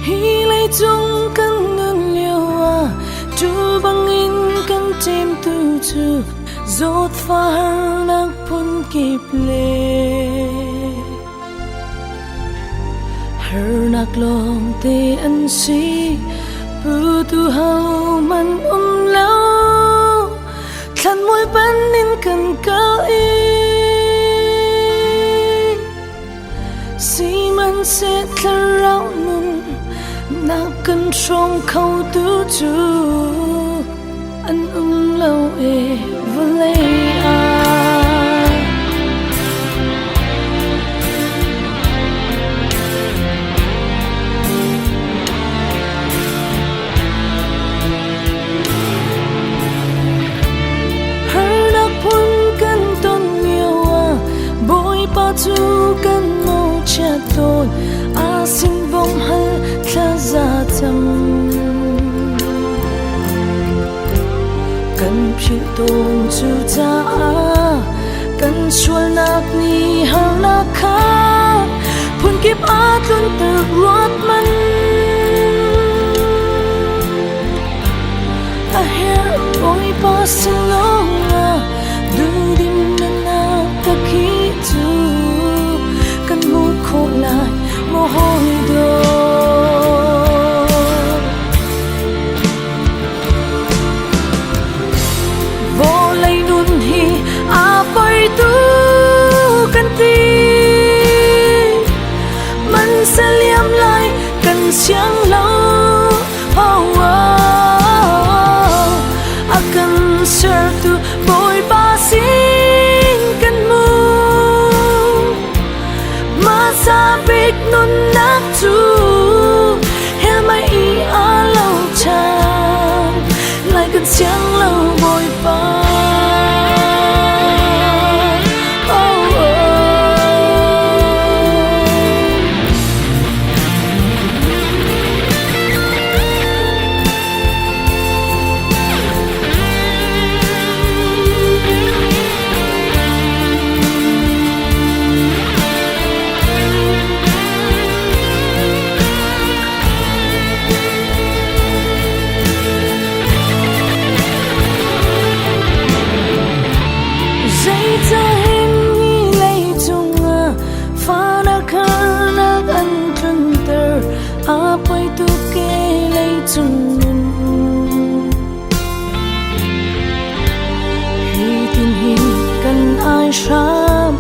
hi lấy chung căn ngân liêu à tu băng in căn tim tu tu rốt pha nắc pun kịp lệ her nắc lòng tê ăn si bu tu hao man lâu khăn môi bắn nên cần cao y si man sẽ thở rau nun na cần trong khâu tu tu anh lâu e vlei a tu kan mo cha ton a sin bom hal thaza tam kan phil ton chu cha kan sual nak ni har na kha phun kip a tlun ter ruat man a her oi pa sin long du dim na ta khi tu kan mu khổ lại mồ hôi đổ vô lấy nun hi a bay tu kan ti man sẽ liam lại kan siang lâu a kan ser tu boy ba sin kan mu sabik nun nak tu hel mai I a lâu chan lại cần siang lâu bồi ba apoi tu ke lei chung nun hi tin hi kan ai sham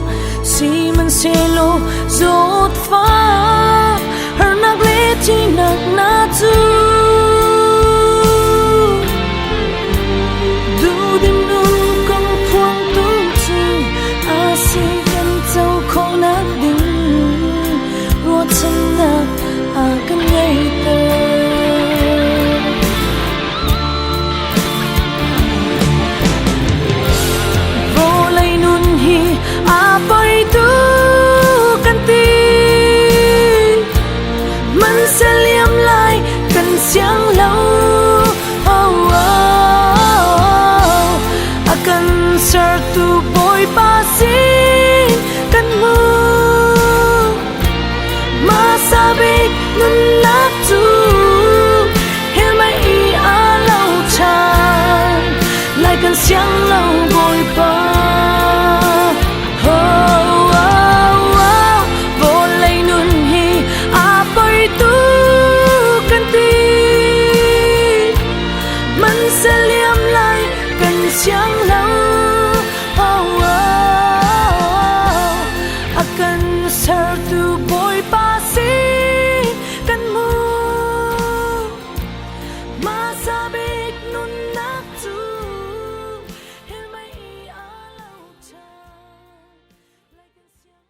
si man se lo zot fa her nak le ti nak na tu du dim nun kong phuang tu tu a si kan châu kho nak ding ro chan nak a kan ngai tơ vô lấy nun hi a bay tu kan ti man sẽ liam lại kan siang